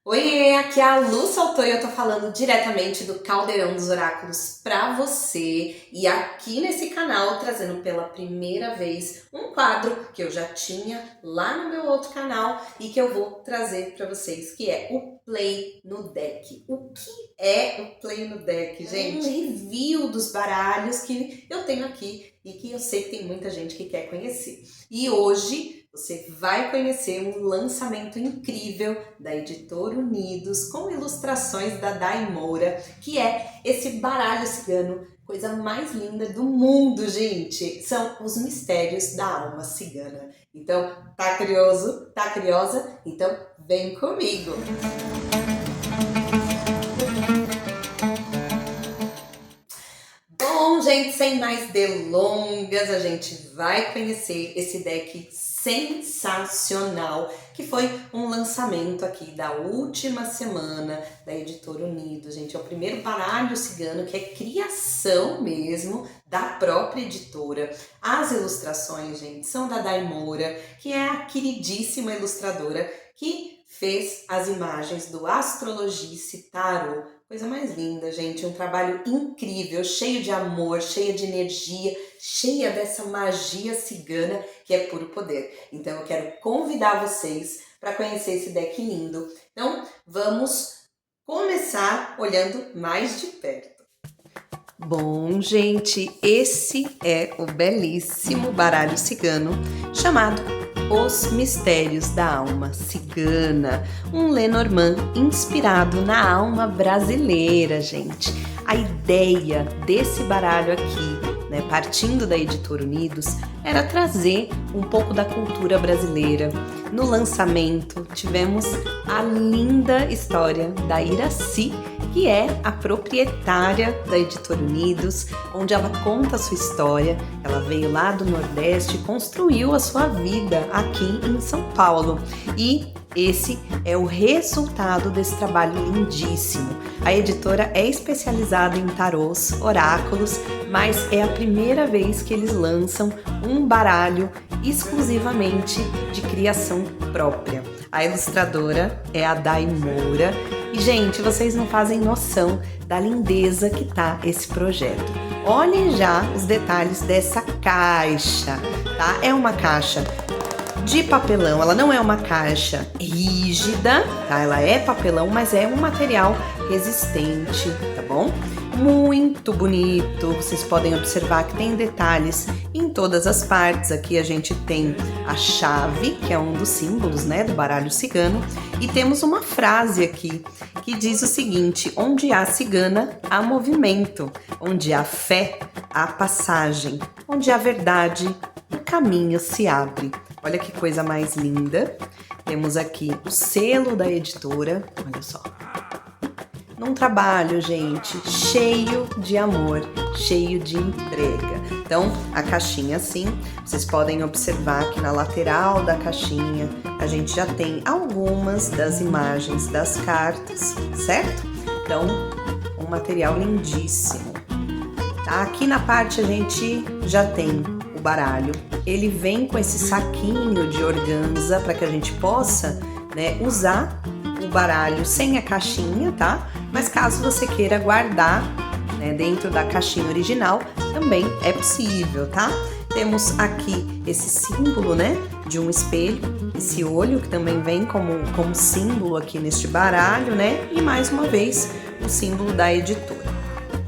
Oiê, aqui é a Lu Saltou e eu tô falando diretamente do Caldeirão dos Oráculos pra você. E aqui nesse canal, trazendo pela primeira vez um quadro que eu já tinha lá no meu outro canal e que eu vou trazer pra vocês, que é o Play no Deck. O que é o Play no Deck, gente? Um review dos baralhos que eu tenho aqui e que eu sei que tem muita gente que quer conhecer. E hoje você vai conhecer um lançamento incrível da Editora Unidos com ilustrações da Dai Moura, que é esse baralho cigano, coisa mais linda do mundo, gente. São os mistérios da alma cigana. Então, tá curioso? Tá curiosa? Então, vem comigo! Bom, gente, sem mais delongas, a gente vai conhecer esse deck sensacional, que foi um lançamento aqui da última semana da Editora Unidos, gente. É o primeiro baralho cigano que é criação mesmo da própria editora. As ilustrações, gente, são da Dai Moura, que é a queridíssima ilustradora que fez as imagens do Astrologice Tarot. Coisa mais linda, gente, um trabalho incrível, cheio de amor, cheio de energia, cheia dessa magia cigana que é puro poder. Então eu quero convidar vocês para conhecer esse deck lindo. Então vamos começar olhando mais de perto. Bom, gente, esse é o belíssimo baralho cigano chamado Os Mistérios da Alma Cigana, um Lenormand inspirado na alma brasileira, gente. A ideia desse baralho aqui, né, partindo da Editora Unidos, era trazer um pouco da cultura brasileira. No lançamento, tivemos a linda história da Iraci, que é a proprietária da Editora Unidos, onde ela conta a sua história. Ela veio lá do Nordeste e construiu a sua vida aqui em São Paulo. E esse é o resultado desse trabalho lindíssimo. A editora é especializada em tarôs, oráculos, mas é a primeira vez que eles lançam um baralho exclusivamente de criação própria. A ilustradora é a Dai Moura. E, gente, vocês não fazem noção da lindeza que tá esse projeto. Olhem já os detalhes dessa caixa, tá? É uma caixa de papelão, ela não é uma caixa rígida, tá? Ela é papelão, mas é um material resistente, tá bom? Muito bonito, vocês podem observar que tem detalhes em todas as partes. Aqui a gente tem a chave, que é um dos símbolos, né, do baralho cigano, e temos uma frase aqui que diz o seguinte: onde há cigana, há movimento, onde há fé, há passagem, onde há verdade, o caminho se abre. Olha que coisa mais linda. Temos aqui o selo da editora, olha só. Num trabalho, gente, cheio de amor, cheio de entrega. Então, a caixinha assim, vocês podem observar que na lateral da caixinha a gente já tem algumas das imagens das cartas, certo? Então, um material lindíssimo. Tá? Aqui na parte a gente já tem o baralho. Ele vem com esse saquinho de organza para que a gente possa, né, usar o baralho sem a caixinha, tá? Mas caso você queira guardar, né, dentro da caixinha original, também é possível, tá? Temos aqui esse símbolo, né, de um espelho, esse olho que também vem como símbolo aqui neste baralho, né? E mais uma vez, o símbolo da editora.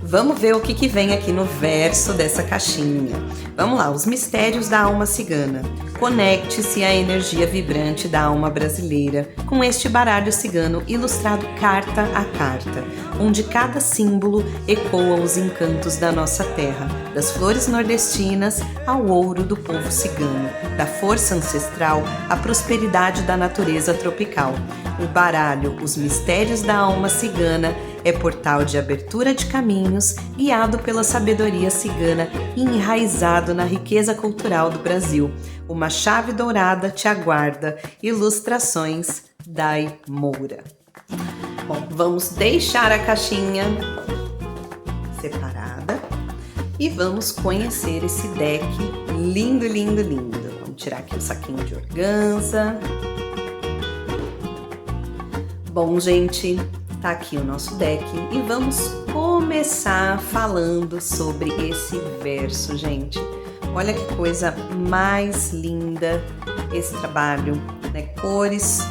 Vamos ver o que vem aqui no verso dessa caixinha. Vamos lá, os mistérios da alma cigana. Conecte-se à energia vibrante da alma brasileira com este baralho cigano ilustrado carta a carta, onde cada símbolo ecoa os encantos da nossa terra, das flores nordestinas ao ouro do povo cigano, da força ancestral à prosperidade da natureza tropical. O baralho Os Mistérios da Alma Cigana é portal de abertura de caminhos, guiado pela sabedoria cigana e enraizado na riqueza cultural do Brasil. Uma chave dourada te aguarda. Ilustrações Dai Moura. Bom, vamos deixar a caixinha separada e vamos conhecer esse deck lindo, lindo, lindo. Vamos tirar aqui o saquinho de organza. Bom, gente, tá aqui o nosso deck e vamos começar falando sobre esse verso, gente. Olha que coisa mais linda esse trabalho, né? Cores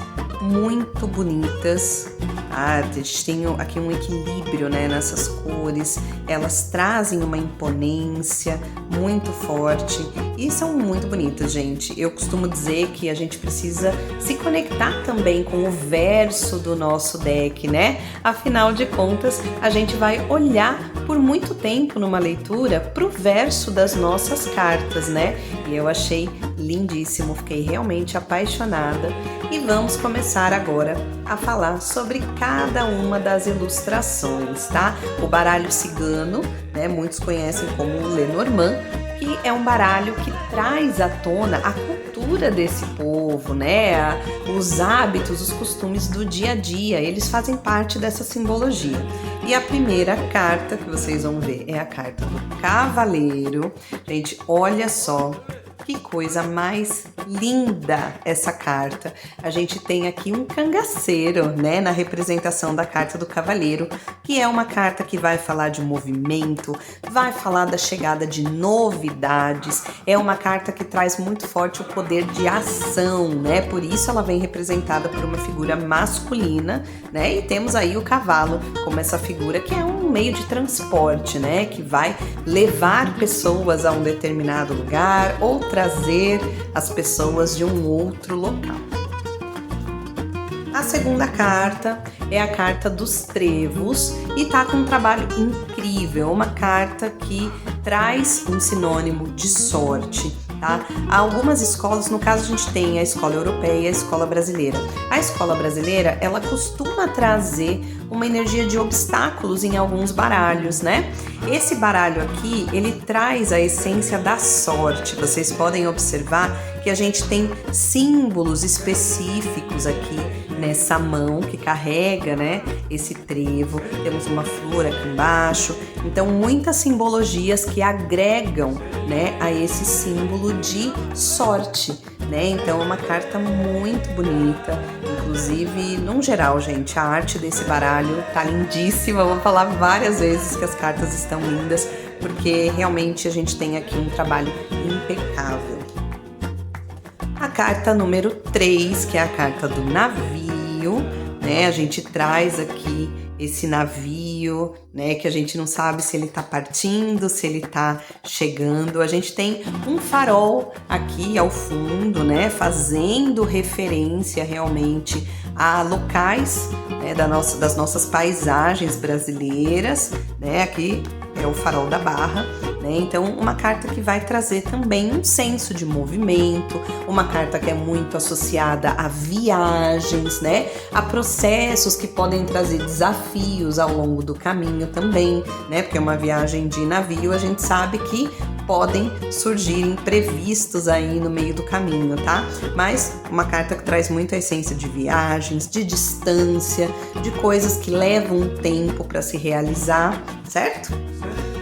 muito bonitas. A gente tem aqui um equilíbrio, né, nessas cores, elas trazem uma imponência muito forte e são muito bonitas, gente. Eu costumo dizer que a gente precisa se conectar também com o verso do nosso deck, né? Afinal de contas, a gente vai olhar por muito tempo numa leitura pro verso das nossas cartas, né? E eu achei lindíssimo, fiquei realmente apaixonada. E vamos começar agora a falar sobre cada uma das ilustrações, tá? O baralho cigano, né, muitos conhecem como o Lenormand, que é um baralho que traz à tona a cultura desse povo, né? Os hábitos, os costumes do dia a dia, eles fazem parte dessa simbologia. E a primeira carta que vocês vão ver é a carta do Cavaleiro. Gente, olha só que coisa mais linda essa carta. A gente tem aqui um cangaceiro, né, na representação da carta do Cavaleiro, que é uma carta que vai falar de movimento, vai falar da chegada de novidades, é uma carta que traz muito forte o poder de ação, né, por isso ela vem representada por uma figura masculina, né, e temos aí o cavalo como essa figura que é um meio de transporte, né, que vai levar pessoas a um determinado lugar ou trazer as pessoas de um outro local. A segunda carta é a carta dos trevos e tá com um trabalho incrível, uma carta que traz um sinônimo de sorte. Tá? Há algumas escolas, no caso a gente tem a escola europeia e a escola brasileira. A escola brasileira, ela costuma trazer uma energia de obstáculos em alguns baralhos, né? Esse baralho aqui, ele traz a essência da sorte. Vocês podem observar que a gente tem símbolos específicos aqui nessa mão que carrega, né, esse trevo. Temos uma flor aqui embaixo. Então, muitas simbologias que agregam, né, a esse símbolo de sorte, né? Então, é uma carta muito bonita. Inclusive, no geral, gente, a arte desse baralho tá lindíssima. Eu vou falar várias vezes que as cartas estão lindas, porque realmente a gente tem aqui um trabalho impecável. A carta número 3, que é a carta do navio, né? A gente traz aqui esse navio, né? Que a gente não sabe se ele tá partindo, se ele tá chegando. A gente tem um farol aqui ao fundo, né? Fazendo referência realmente a locais, né? Das nossas paisagens brasileiras, né? Aqui é o farol da Barra, né? Então, uma carta que vai trazer também um senso de movimento, uma carta que é muito associada a viagens, né? A processos que podem trazer desafios ao longo do caminho também, né? Porque uma viagem de navio, a gente sabe que podem surgir imprevistos aí no meio do caminho, tá? Mas uma carta que traz muito a essência de viagens, de distância, de coisas que levam um tempo para se realizar, certo?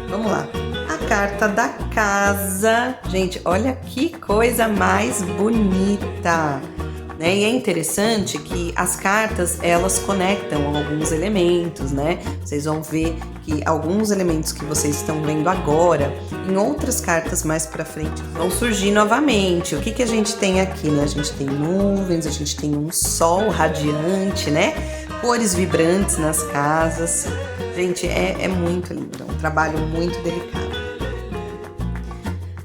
Vamos lá. A carta da casa. Gente, olha que coisa mais bonita, né? E é interessante que as cartas, elas conectam alguns elementos, né? Vocês vão ver que alguns elementos que vocês estão vendo agora, em outras cartas mais pra frente, vão surgir novamente. O que que a gente tem aqui, né? A gente tem nuvens, a gente tem um sol radiante, né? Cores vibrantes nas casas. Gente, é muito lindo, é um trabalho muito delicado.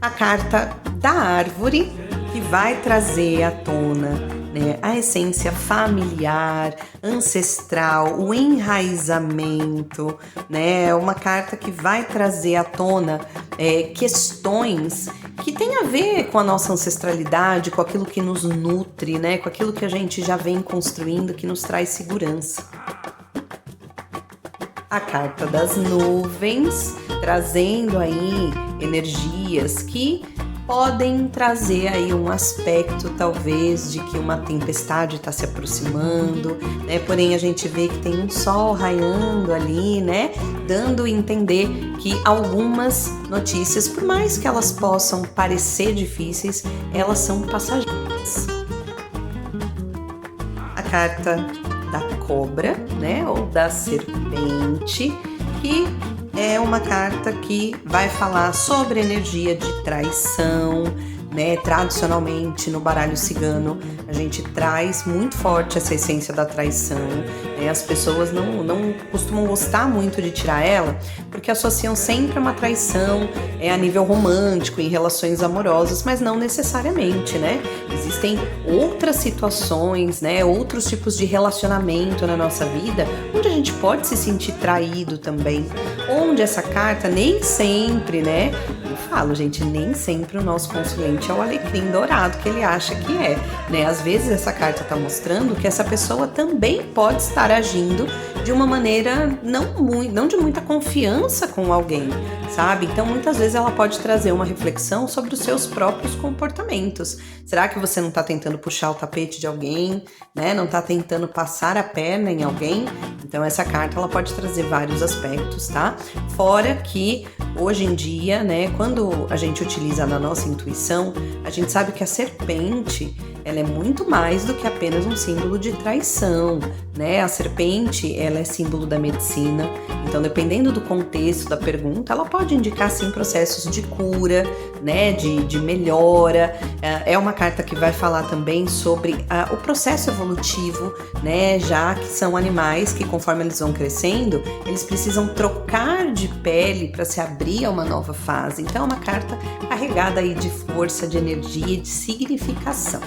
A carta da árvore, que vai trazer à tona, né, a essência familiar, ancestral, o enraizamento, né? Uma carta que vai trazer à tona questões que tem a ver com a nossa ancestralidade, com aquilo que nos nutre, né? Com aquilo que a gente já vem construindo, que nos traz segurança. A carta das nuvens, trazendo aí energias que podem trazer aí um aspecto talvez de que uma tempestade está se aproximando, né? Porém a gente vê que tem um sol raiando ali, né? Dando a entender que algumas notícias, por mais que elas possam parecer difíceis, elas são passageiras. A carta da cobra, né, ou da serpente, que é uma carta que vai falar sobre energia de traição, né? Tradicionalmente no baralho cigano a gente traz muito forte essa essência da traição, né? As pessoas não costumam gostar muito de tirar ela porque associam sempre uma traição a nível romântico, em relações amorosas, mas não necessariamente, né? Existem outras situações, né? Outros tipos de relacionamento na nossa vida onde a gente pode se sentir traído também, onde essa carta nem sempre, né? Falo, gente, nem sempre o nosso consulente é o alecrim dourado que ele acha que é, né? Às vezes essa carta tá mostrando que essa pessoa também pode estar agindo de uma maneira não de muita confiança com alguém, sabe? Então, muitas vezes ela pode trazer uma reflexão sobre os seus próprios comportamentos. Será que você não tá tentando puxar o tapete de alguém, né? Não tá tentando passar a perna em alguém? Então, essa carta ela pode trazer vários aspectos, tá? Fora que hoje em dia, né, quando a gente utiliza na nossa intuição, a gente sabe que a serpente, ela é muito mais do que apenas um símbolo de traição, né? A serpente, ela é símbolo da medicina, então dependendo do contexto da pergunta, ela pode indicar, sim, processos de cura, né, de melhora. É uma carta que vai falar também sobre o processo evolutivo, né, já que são animais que, conforme eles vão crescendo, eles precisam trocar de pele para se abrir a uma nova fase. Então é uma carta carregada aí de força, de energia e de significação.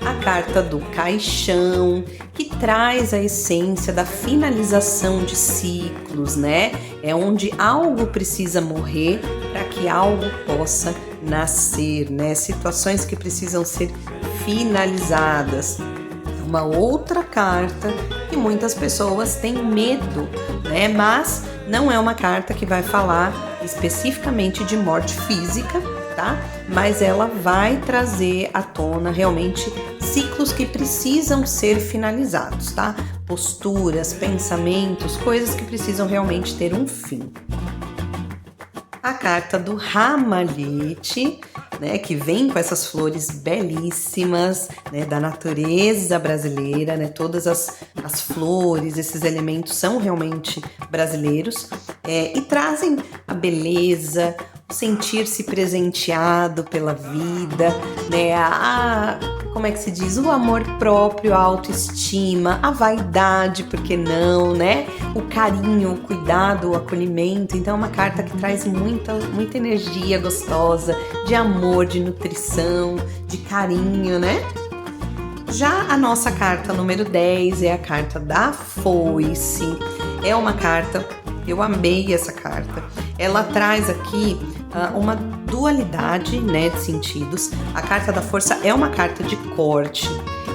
A carta do caixão, que traz a essência da finalização de ciclos, né? É onde algo precisa morrer para que algo possa nascer, né? Situações que precisam ser finalizadas. Uma outra carta que muitas pessoas têm medo, né? Mas não é uma carta que vai falar especificamente de morte física, tá? Mas ela vai trazer à tona realmente ciclos que precisam ser finalizados, tá? Posturas, pensamentos, coisas que precisam realmente ter um fim. A carta do ramalhete, né, que vem com essas flores belíssimas, né, da natureza brasileira, né, todas as flores, esses elementos são realmente brasileiros, e trazem a beleza, o sentir-se presenteado pela vida, né, como é que se diz? O amor próprio, a autoestima, a vaidade, por que não, né? O carinho, o cuidado, o acolhimento. Então é uma carta que traz muita energia gostosa, de amor, de nutrição, de carinho, né? Já a nossa carta número 10 é a carta da foice. É uma carta, eu amei essa carta. Ela traz aqui uma dualidade, né, de sentidos. A carta da força é uma carta de corte.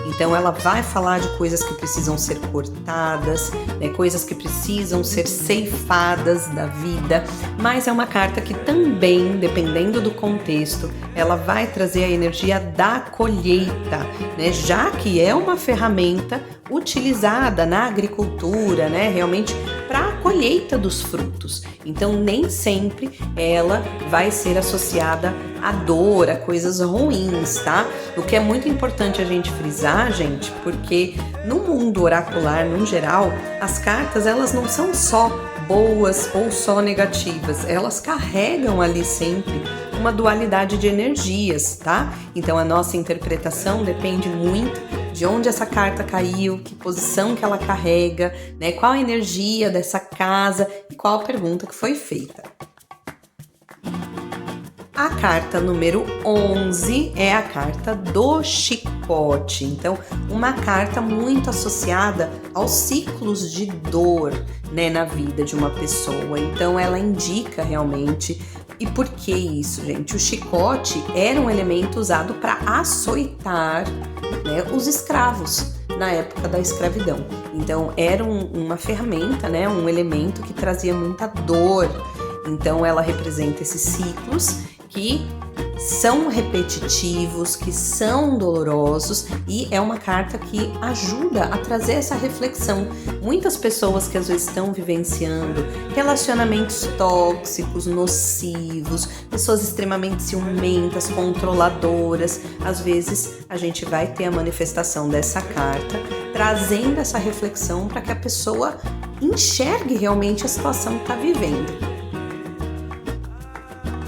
Então ela vai falar de coisas que precisam ser cortadas, né, coisas que precisam ser ceifadas da vida, mas é uma carta que também, dependendo do contexto, ela vai trazer a energia da colheita, né, já que é uma ferramenta utilizada na agricultura, né, realmente para a colheita dos frutos. Então nem sempre ela vai ser associada a dor, a coisas ruins, tá? O que é muito importante a gente frisar, gente, porque no mundo oracular, no geral, as cartas, elas não são só boas ou só negativas, elas carregam ali sempre uma dualidade de energias, tá? Então a nossa interpretação depende muito de onde essa carta caiu, que posição que ela carrega, né? Qual a energia dessa casa e qual a pergunta que foi feita. A carta número 11 é a carta do chicote. Então, uma carta muito associada aos ciclos de dor, né, na vida de uma pessoa. Então, ela indica realmente. E por que isso, gente? O chicote era um elemento usado para açoitar, né, os escravos na época da escravidão. Então, era uma ferramenta, né, um elemento que trazia muita dor. Então, ela representa esses ciclos que são repetitivos, que são dolorosos, e é uma carta que ajuda a trazer essa reflexão. Muitas pessoas que às vezes estão vivenciando relacionamentos tóxicos, nocivos, pessoas extremamente ciumentas, controladoras, às vezes a gente vai ter a manifestação dessa carta trazendo essa reflexão para que a pessoa enxergue realmente a situação que está vivendo.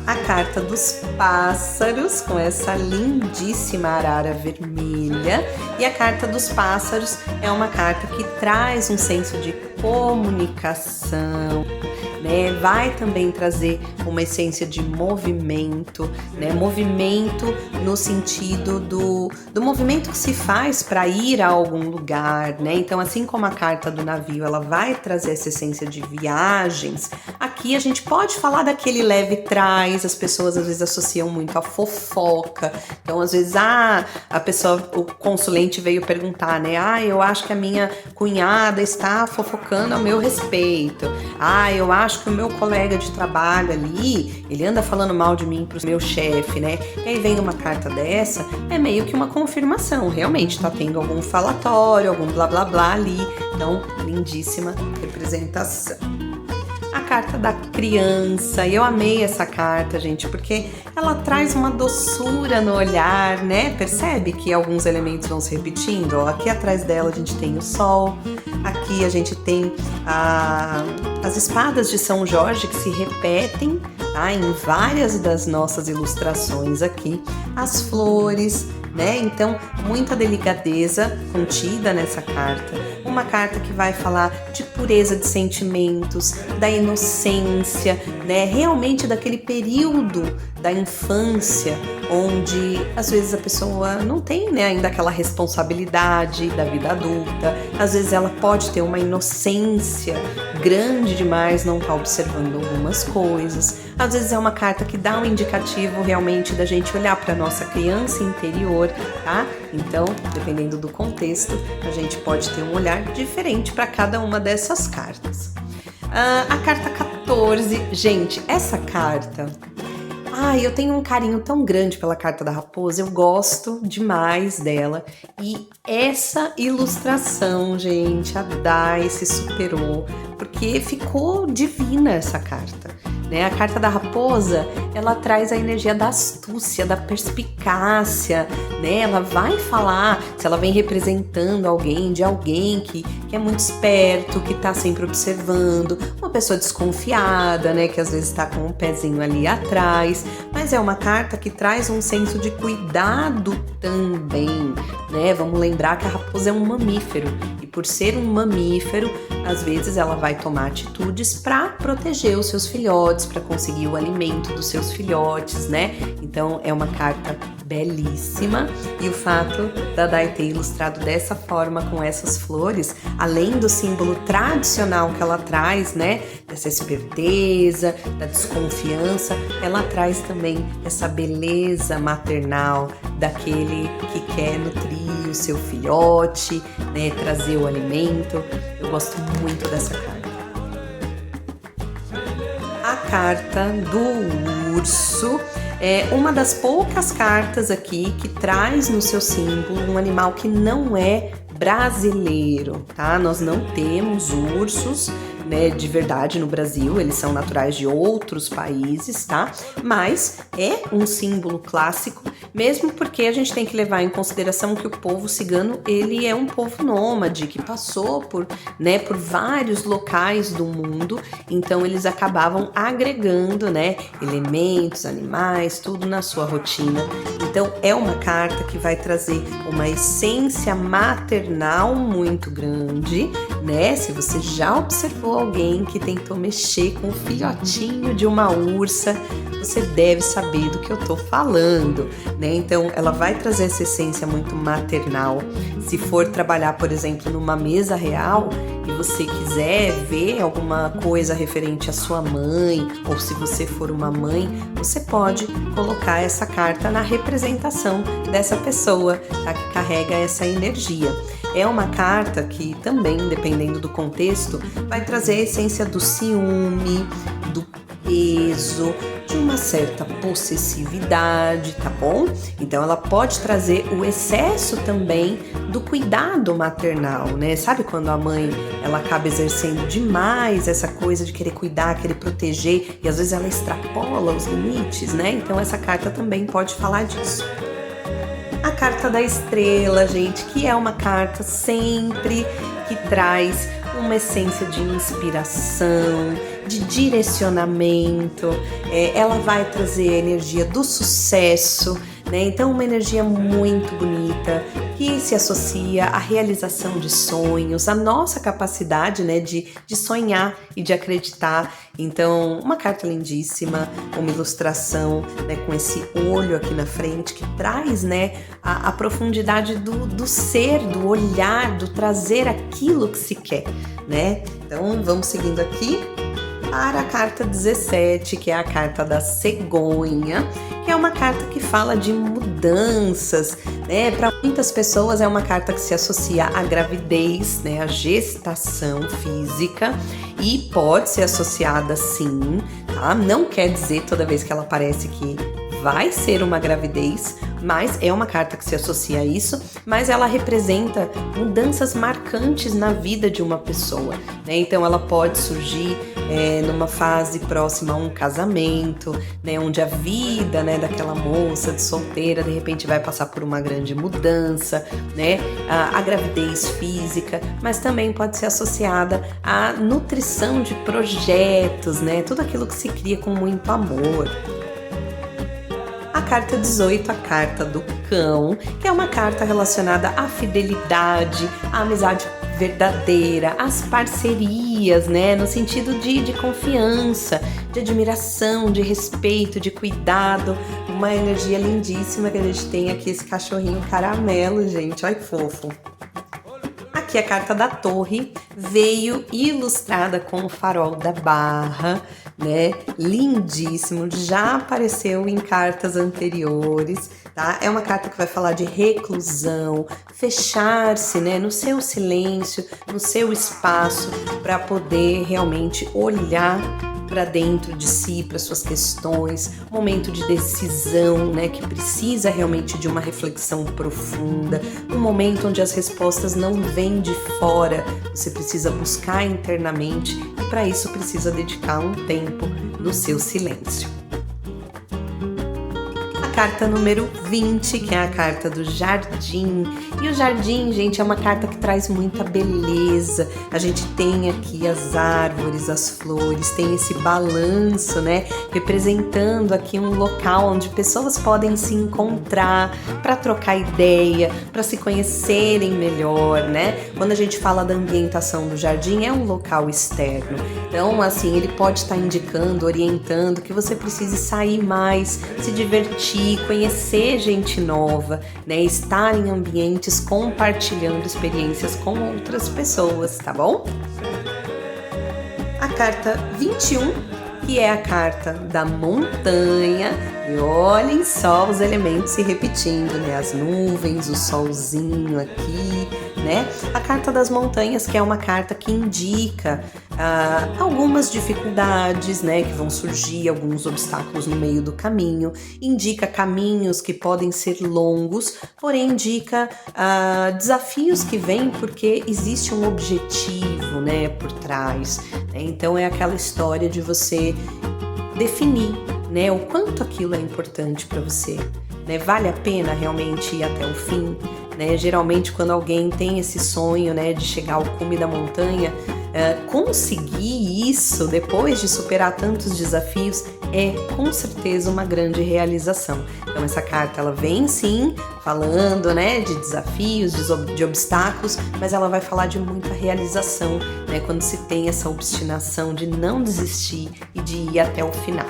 A carta dos pássaros, com essa lindíssima arara vermelha. E a carta dos pássaros é uma carta que traz um senso de comunicação, né? Vai também trazer uma essência de movimento, né? Movimento no sentido do movimento que se faz para ir a algum lugar, né? Então, assim como a carta do navio, ela vai trazer essa essência de viagens, aqui a gente pode falar daquele leve trás. As pessoas às vezes associam muito a fofoca. Então, às vezes, a pessoa, o consulente veio perguntar, né? Eu acho que a minha cunhada está fofocando ao meu respeito. Eu acho que o meu colega de trabalho ali, ele anda falando mal de mim pro meu chefe, né? E aí vem uma carta dessa, é meio que uma confirmação. Realmente tá tendo algum falatório, algum blá blá blá ali. Então, lindíssima representação. A carta da criança, e eu amei essa carta, gente, porque ela traz uma doçura no olhar, né? Percebe que alguns elementos vão se repetindo? Ó, aqui atrás dela a gente tem o sol, aqui a gente tem as espadas de São Jorge que se repetem, tá? Em várias das nossas ilustrações aqui, as flores, né? Então, muita delicadeza contida nessa carta. Uma carta que vai falar de pureza de sentimentos, da inocência, né? Realmente daquele período da infância, onde às vezes a pessoa não tem, né, ainda aquela responsabilidade da vida adulta. Às vezes ela pode ter uma inocência grande demais, não tá observando algumas coisas. Às vezes é uma carta que dá um indicativo realmente da gente olhar para nossa criança interior, tá? Então, dependendo do contexto, a gente pode ter um olhar diferente para cada uma dessas cartas. A carta 14, gente, essa carta... eu tenho um carinho tão grande pela carta da raposa, eu gosto demais dela. E essa ilustração, gente, a Dai se superou, porque ficou divina essa carta, né? A carta da raposa, ela traz a energia da astúcia, da perspicácia, né? Ela vai falar, se ela vem representando alguém, de alguém que é muito esperto, que tá sempre observando, uma pessoa desconfiada, né? Que às vezes tá com um pezinho ali atrás, mas é uma carta que traz um senso de cuidado também, né? Vamos lembrar que a raposa é um mamífero, e por ser um mamífero, às vezes ela vai tomar atitudes para proteger os seus filhotes, para conseguir o alimento dos seus filhotes, né? Então é uma carta belíssima, e o fato da Dai ter ilustrado dessa forma, com essas flores, além do símbolo tradicional que ela traz, né, dessa esperteza, da desconfiança, ela traz também essa beleza maternal daquele que quer nutrir o seu filhote, né, trazer o alimento. Eu gosto muito dessa carta. A carta do urso é uma das poucas cartas aqui que traz no seu símbolo um animal que não é brasileiro, tá? Nós não temos ursos, né, de verdade no Brasil, eles são naturais de outros países, tá? Mas é um símbolo clássico, mesmo porque a gente tem que levar em consideração que o povo cigano, ele é um povo nômade, que passou por vários locais do mundo, então eles acabavam agregando, né, elementos, animais, tudo na sua rotina. Então é uma carta que vai trazer uma essência maternal muito grande, né? Se você já observou alguém que tentou mexer com o filhotinho de uma ursa, você deve saber do que eu tô falando, né? Então, ela vai trazer essa essência muito maternal. Se for trabalhar, por exemplo, numa mesa real e você quiser ver alguma coisa referente à sua mãe, ou se você for uma mãe, você pode colocar essa carta na representação dessa pessoa, tá? Que carrega essa energia. é uma carta que também, dependendo do contexto, vai trazer a essência do ciúme, do peso, de uma certa possessividade, tá bom? Então ela pode trazer o excesso também do cuidado maternal, né? Sabe quando a mãe, ela acaba exercendo demais essa coisa de querer cuidar, querer proteger, e às vezes ela extrapola os limites, né? Então essa carta também pode falar disso. A carta da estrela, gente, que é uma carta sempre que traz uma essência de inspiração, de direcionamento, ela vai trazer a energia do sucesso, né? Então uma energia muito bonita que se associa à realização de sonhos, à nossa capacidade, né, de sonhar e de acreditar. Então uma carta lindíssima, uma ilustração, né, com esse olho aqui na frente que traz, né, a profundidade do ser, do olhar, do trazer aquilo que se quer, né? Então vamos seguindo aqui para a carta 17, que é a carta da cegonha, que é uma carta que fala de mudanças, né? Para muitas pessoas é uma carta que se associa à gravidez, né? À gestação física, e pode ser associada sim, tá? Não quer dizer toda vez que ela aparece que vai ser uma gravidez, mas é uma carta que se associa a isso, mas ela representa mudanças marcantes na vida de uma pessoa, né? Então ela pode surgir numa fase próxima a um casamento, né? Onde a vida, né, daquela moça de solteira de repente vai passar por uma grande mudança, né? A gravidez física, mas também pode ser associada à nutrição de projetos, né? Tudo aquilo que se cria com muito amor. A carta 18, a carta do cão, que é uma carta relacionada à fidelidade, à amizade verdadeira, às parcerias, né? No sentido de confiança, de admiração, de respeito, de cuidado. Uma energia lindíssima que a gente tem aqui, esse cachorrinho caramelo, gente, olha que fofo. Aqui a carta da torre veio ilustrada com o farol da Barra, né? Lindíssimo, já apareceu em cartas anteriores, tá? É uma carta que vai falar de reclusão, fechar-se, né, no seu silêncio, no seu espaço, para poder realmente olhar para dentro de si, para suas questões, momento de decisão, né, que precisa realmente de uma reflexão profunda, um momento onde as respostas não vêm de fora, você precisa buscar internamente e para isso precisa dedicar um tempo no seu silêncio. Carta número 20, que é a carta do jardim. E o jardim, gente, é uma carta que traz muita beleza. A gente tem aqui as árvores, as flores, tem esse balanço, né? Representando aqui um local onde pessoas podem se encontrar para trocar ideia, para se conhecerem melhor, né? Quando a gente fala da ambientação do jardim, é um local externo. Então, assim, ele pode estar indicando, orientando que você precise sair mais, se divertir, conhecer gente nova, né? Estar em ambientes compartilhando experiências com outras pessoas, tá bom? A carta 21, que é a carta da montanha, e olhem só os elementos se repetindo, né? As nuvens, o solzinho aqui, né? A carta das montanhas, que é uma carta que indica algumas dificuldades, né, que vão surgir, alguns obstáculos no meio do caminho, indica caminhos que podem ser longos, porém indica desafios que vêm porque existe um objetivo, né, por trás, né? Então é aquela história de você definir, né, o quanto aquilo é importante para você, né? Vale a pena realmente ir até o fim, né? Geralmente quando alguém tem esse sonho, né, de chegar ao cume da montanha, conseguir isso depois de superar tantos desafios é com certeza uma grande realização. Então essa carta ela vem sim falando, né, de desafios, de obstáculos, mas ela vai falar de muita realização, né, quando se tem essa obstinação de não desistir e de ir até o final.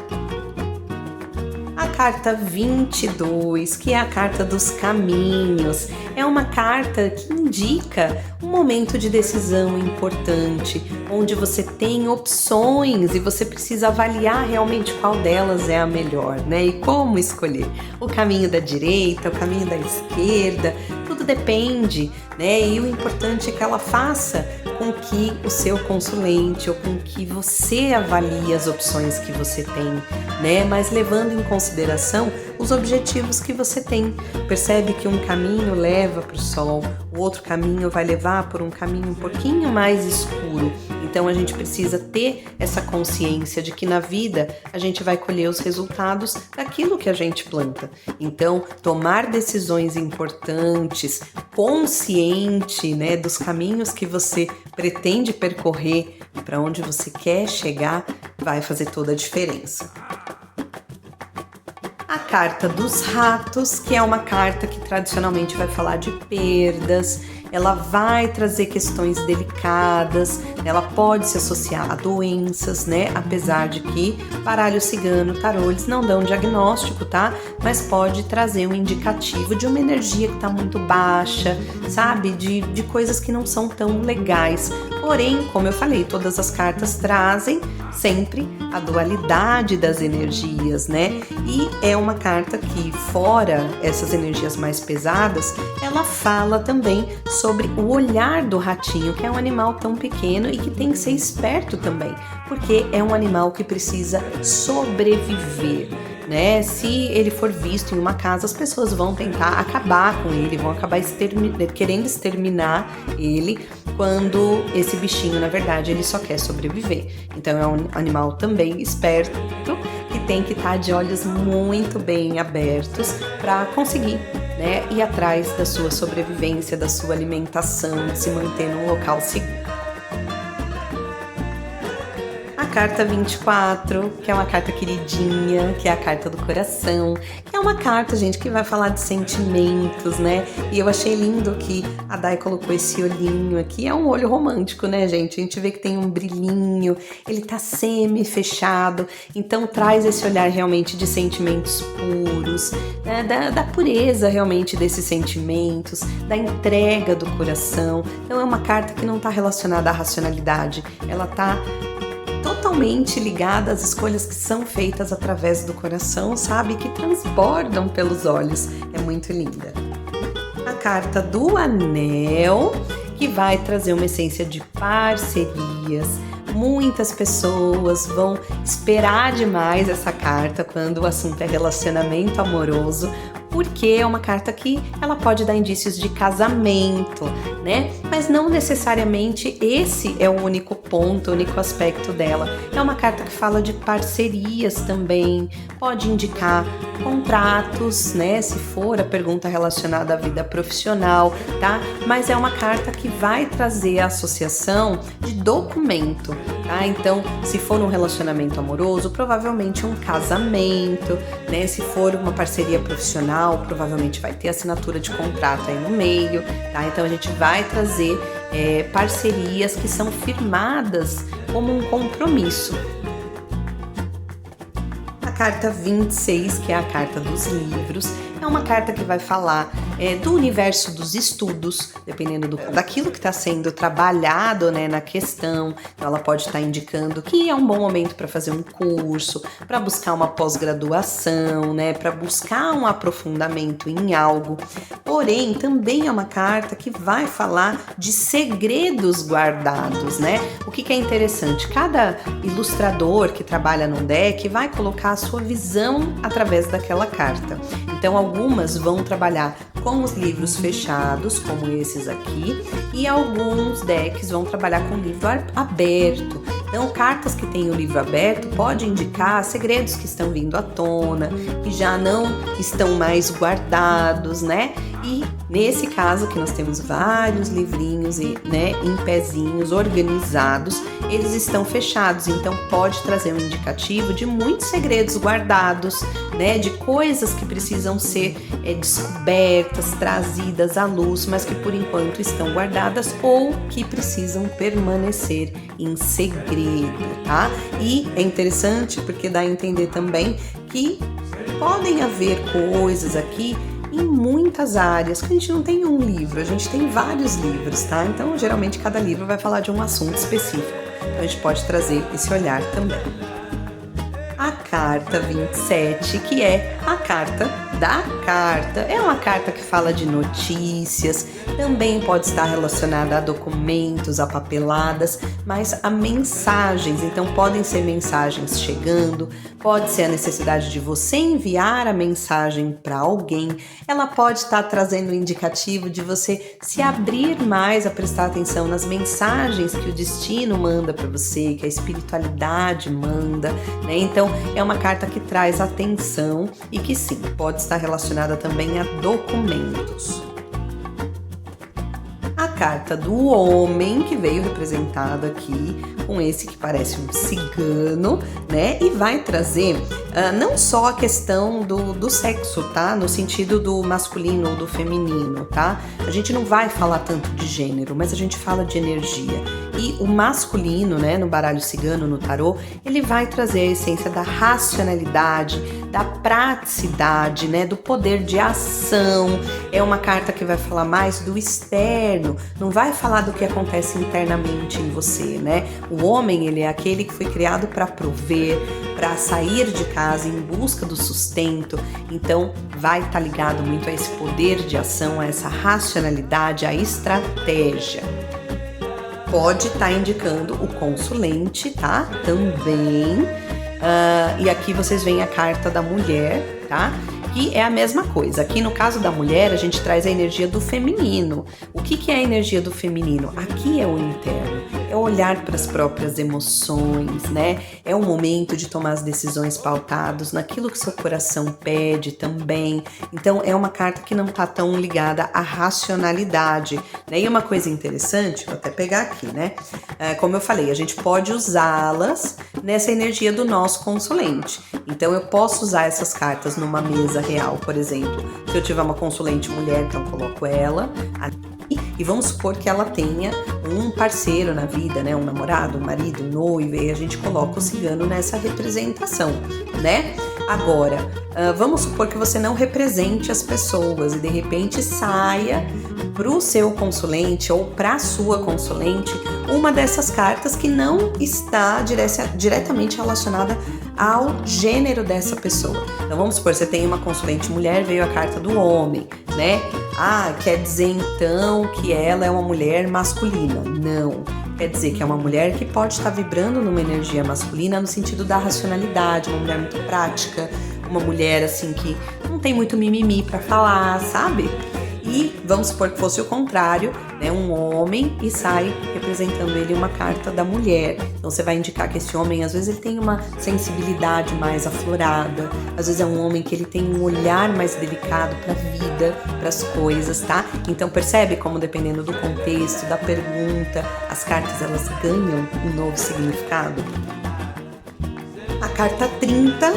A carta 22, que é a carta dos caminhos, é uma carta que indica um momento de decisão importante, onde você tem opções e você precisa avaliar realmente qual delas é a melhor, né? E como escolher o caminho da direita, o caminho da esquerda, tudo depende, né? E o importante é que ela faça com que o seu consulente ou com que você avalie as opções que você tem, né? Mas levando em consideração os objetivos que você tem. Percebe que um caminho leva para o sol, o outro caminho vai levar por um caminho um pouquinho mais escuro. Então a gente precisa ter essa consciência de que na vida a gente vai colher os resultados daquilo que a gente planta. Então, tomar decisões importantes, consciente, né, dos caminhos que você pretende percorrer e para onde você quer chegar, vai fazer toda a diferença. A carta dos ratos, que é uma carta que tradicionalmente vai falar de perdas, ela vai trazer questões delicadas, ela pode se associar a doenças, né? Apesar de que baralho cigano, tarô, eles não dão diagnóstico, tá? Mas pode trazer um indicativo de uma energia que tá muito baixa, sabe? De coisas que não são tão legais. Porém, como eu falei, todas as cartas trazem sempre a dualidade das energias, né? E é uma carta que, fora essas energias mais pesadas, ela fala também sobre o olhar do ratinho, que é um animal tão pequeno e que tem que ser esperto também, porque é um animal que precisa sobreviver, né? Se ele for visto em uma casa, as pessoas vão tentar acabar com ele, vão acabar querendo exterminar ele, quando esse bichinho, na verdade, ele só quer sobreviver. Então é um animal também esperto, que tem que estar de olhos muito bem abertos para conseguir, né, ir atrás da sua sobrevivência, da sua alimentação, de se manter num local seguro. A carta 24, que é uma carta queridinha, que é a carta do coração, que é uma carta, gente, que vai falar de sentimentos, né? E eu achei lindo que a Dai colocou esse olhinho aqui, é um olho romântico, né, gente? A gente vê que tem um brilhinho, ele tá semi-fechado, então traz esse olhar realmente de sentimentos puros, né? Da pureza realmente desses sentimentos, da entrega do coração. Então é uma carta que não tá relacionada à racionalidade, ela tá totalmente ligada às escolhas que são feitas através do coração, sabe? Que transbordam pelos olhos. É muito linda. A carta do anel, que vai trazer uma essência de parcerias. Muitas pessoas vão esperar demais essa carta quando o assunto é relacionamento amoroso, porque é uma carta que ela pode dar indícios de casamento, né? Mas não necessariamente esse é o único ponto, o único aspecto dela. É uma carta que fala de parcerias também, pode indicar contratos, né? Se for a pergunta relacionada à vida profissional, tá? Mas é uma carta que vai trazer a associação de documento, tá? Então, se for um relacionamento amoroso, provavelmente um casamento, né? Se for uma parceria profissional, provavelmente vai ter assinatura de contrato aí no meio, tá? Então a gente vai trazer parcerias que são firmadas como um compromisso. A carta 26, que é a carta dos livros, é uma carta que vai falar do universo dos estudos, dependendo daquilo que está sendo trabalhado, né, na questão. Então ela pode estar indicando que é um bom momento para fazer um curso, para buscar uma pós-graduação, né, para buscar um aprofundamento em algo. Porém, também é uma carta que vai falar de segredos guardados, né? O que é interessante, cada ilustrador que trabalha num deck vai colocar a sua visão através daquela carta. Então, algumas vão trabalhar com os livros fechados, como esses aqui, e alguns decks vão trabalhar com o livro aberto. Então, cartas que têm o livro aberto pode indicar segredos que estão vindo à tona, que já não estão mais guardados, né? E nesse caso que nós temos vários livrinhos, né, em pezinhos organizados, eles estão fechados, então pode trazer um indicativo de muitos segredos guardados, né, de coisas que precisam ser descobertas, trazidas à luz, mas que por enquanto estão guardadas ou que precisam permanecer em segredo, tá? E é interessante porque dá a entender também que podem haver coisas aqui em muitas áreas, que a gente não tem um livro, a gente tem vários livros, tá? Então, geralmente, cada livro vai falar de um assunto específico. Então, a gente pode trazer esse olhar também. A carta 27, que é a carta da carta é uma carta que fala de notícias, também pode estar relacionada a documentos, a papeladas, mas a mensagens. Então podem ser mensagens chegando, pode ser a necessidade de você enviar a mensagem para alguém, ela pode estar trazendo um indicativo de você se abrir mais a prestar atenção nas mensagens que o destino manda para você, que a espiritualidade manda, né? Então é uma carta que traz atenção e que sim, pode estar relacionada também a documentos. A carta do homem, que veio representado aqui com esse que parece um cigano, né? E vai trazer não só a questão do sexo, tá? No sentido do masculino ou do feminino, tá? A gente não vai falar tanto de gênero, mas a gente fala de energia. E o masculino, né, no baralho cigano, no tarô, ele vai trazer a essência da racionalidade, da praticidade, né, do poder de ação. É uma carta que vai falar mais do externo, não vai falar do que acontece internamente em você, né? O homem, ele é aquele que foi criado para prover, para sair de casa em busca do sustento. Então, vai estar ligado muito a esse poder de ação, a essa racionalidade, a estratégia. Pode estar indicando o consulente, tá? Também. E aqui vocês veem a carta da mulher, tá? Que é a mesma coisa. Aqui no caso da mulher, a gente traz a energia do feminino. O que é a energia do feminino? Aqui é o interno, é olhar para as próprias emoções, né? É o momento de tomar as decisões pautadas naquilo que seu coração pede também. Então é uma carta que não está tão ligada à racionalidade, né? E uma coisa interessante, vou até pegar aqui, né? Como eu falei, a gente pode usá-las nessa energia do nosso consulente. Então eu posso usar essas cartas numa mesa real, por exemplo. Se eu tiver uma consulente mulher, então eu coloco ela aqui, e vamos supor que ela tenha um parceiro na vida, né? Um namorado, um marido, um noivo, e a gente coloca o cigano nessa representação, né? Agora, vamos supor que você não represente as pessoas e de repente saia para o seu consulente ou para a sua consulente uma dessas cartas que não está diretamente relacionada ao gênero dessa pessoa. Então vamos supor, você tem uma consulente mulher, veio a carta do homem, né? Quer dizer então que ela é uma mulher masculina? Não. Quer dizer que é uma mulher que pode estar vibrando numa energia masculina no sentido da racionalidade, uma mulher muito prática, uma mulher assim que não tem muito mimimi para falar, sabe? E vamos supor que fosse o contrário, né? Um homem e sai representando ele uma carta da mulher. Então você vai indicar que esse homem, às vezes ele tem uma sensibilidade mais aflorada, às vezes é um homem que ele tem um olhar mais delicado para a vida, para as coisas, tá? Então percebe como, dependendo do contexto, da pergunta, as cartas elas ganham um novo significado. A carta 30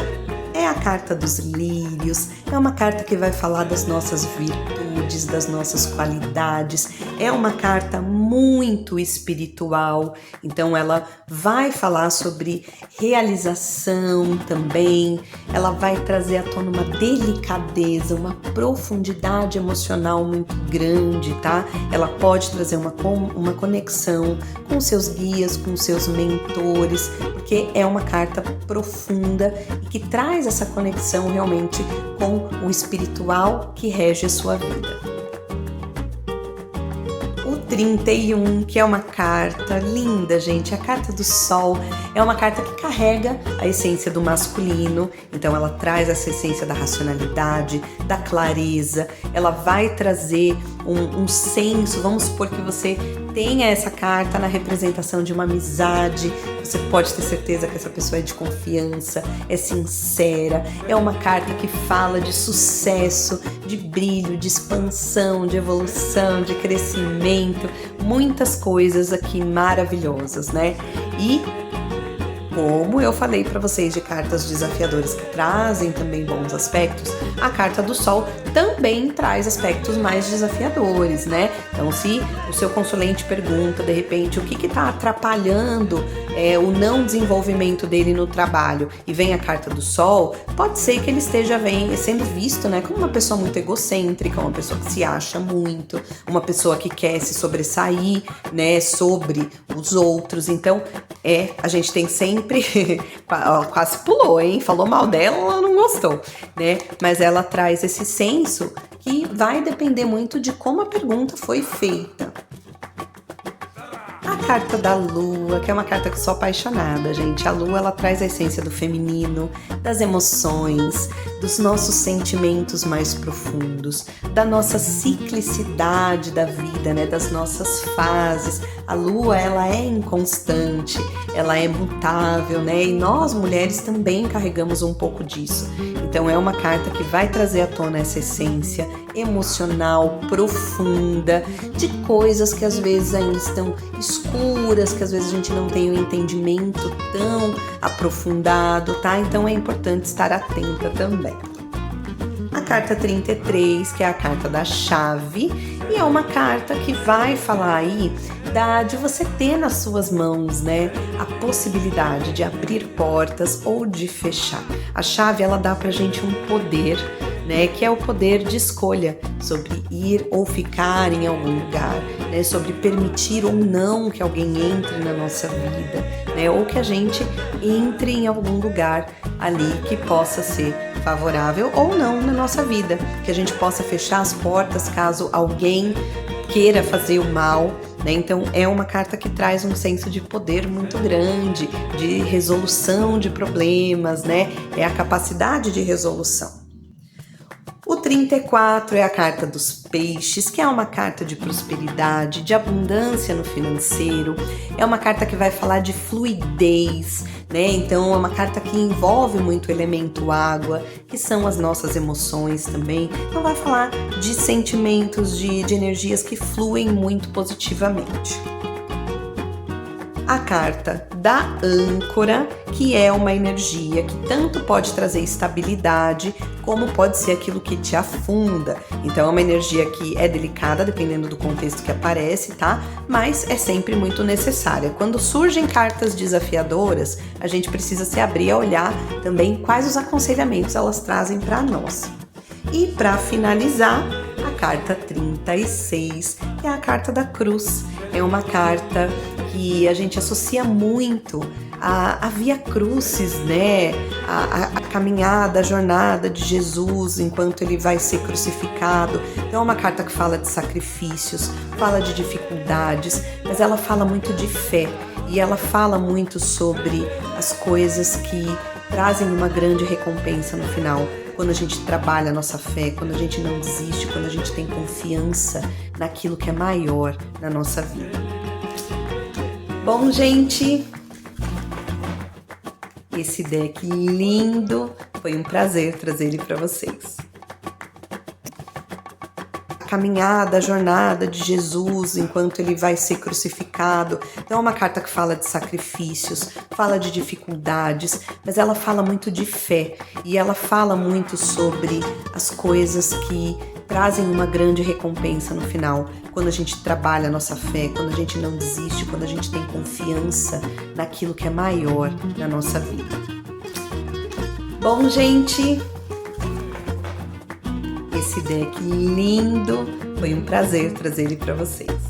é a carta dos lírios, é uma carta que vai falar das nossas virtudes, das nossas qualidades, é uma carta muito espiritual, então ela vai falar sobre realização também, ela vai trazer à tona uma delicadeza, uma profundidade emocional muito grande, tá? Ela pode trazer uma conexão com seus guias, com seus mentores, porque é uma carta profunda e que traz essa conexão realmente com o espiritual que rege a sua vida. O 31, que é uma carta linda, gente, a carta do Sol, é uma carta que carrega a essência do masculino, então ela traz essa essência da racionalidade, da clareza, ela vai trazer um senso, vamos supor que você tenha essa carta na representação de uma amizade, você pode ter certeza que essa pessoa é de confiança, é sincera, é uma carta que fala de sucesso, de brilho, de expansão, de evolução, de crescimento, muitas coisas aqui maravilhosas, né? E como eu falei para vocês de cartas desafiadoras que trazem também bons aspectos, a carta do Sol também traz aspectos mais desafiadores, né? Então, se o seu consulente pergunta, de repente, o que está atrapalhando o não desenvolvimento dele no trabalho e vem a carta do Sol, pode ser que ele esteja sendo visto, né, como uma pessoa muito egocêntrica, uma pessoa que se acha muito, uma pessoa que quer se sobressair, né, sobre os outros. Então, A gente tem sempre, quase pulou, hein? Falou mal dela, ela não gostou, né? Mas ela traz esse senso que vai depender muito de como a pergunta foi feita. A carta da Lua, que é uma carta que eu sou apaixonada, gente. A Lua, ela traz a essência do feminino, das emoções, dos nossos sentimentos mais profundos, da nossa ciclicidade da vida, né? Das nossas fases. A Lua, ela é inconstante, ela é mutável, né? E nós, mulheres, também carregamos um pouco disso. Então, é uma carta que vai trazer à tona essa essência emocional, profunda, de coisas que às vezes ainda estão escuras, que às vezes a gente não tem um entendimento tão aprofundado, tá? Então é importante estar atenta também. A carta 33, que é a carta da chave, e é uma carta que vai falar aí de você ter nas suas mãos, né, a possibilidade de abrir portas ou de fechar. A chave, ela dá pra gente um poder, né, que é o poder de escolha sobre ir ou ficar em algum lugar, né, sobre permitir ou não que alguém entre na nossa vida, né, ou que a gente entre em algum lugar ali que possa ser favorável ou não na nossa vida, que a gente possa fechar as portas caso alguém queira fazer o mal, né? Então é uma carta que traz um senso de poder muito grande, de resolução de problemas, né? É a capacidade de resolução. O 34 é a carta dos peixes, que é uma carta de prosperidade, de abundância no financeiro. É uma carta que vai falar de fluidez, né? Então é uma carta que envolve muito o elemento água, que são as nossas emoções também. Então vai falar de sentimentos, de energias que fluem muito positivamente. A carta da âncora, que é uma energia que tanto pode trazer estabilidade, como pode ser aquilo que te afunda. Então é uma energia que é delicada, dependendo do contexto que aparece, tá? Mas é sempre muito necessária. Quando surgem cartas desafiadoras, a gente precisa se abrir a olhar também quais os aconselhamentos elas trazem para nós. E para finalizar, a carta 36, que é a carta da cruz. É uma carta que a gente associa muito a Via Crucis, né? A caminhada, a jornada de Jesus enquanto ele vai ser crucificado. Então é uma carta que fala de sacrifícios, fala de dificuldades, mas ela fala muito de fé e ela fala muito sobre as coisas que trazem uma grande recompensa no final. Quando a gente trabalha a nossa fé, quando a gente não desiste, quando a gente tem confiança naquilo que é maior na nossa vida. Bom, gente, esse deck lindo, foi um prazer trazer ele para vocês. A caminhada, a jornada de Jesus enquanto ele vai ser crucificado. Então é uma carta que fala de sacrifícios, fala de dificuldades, mas ela fala muito de fé e ela fala muito sobre as coisas que trazem uma grande recompensa no final. Quando a gente trabalha a nossa fé, quando a gente não desiste, quando a gente tem confiança naquilo que é maior na nossa vida. Bom, gente, esse deck lindo, foi um prazer trazer ele para vocês.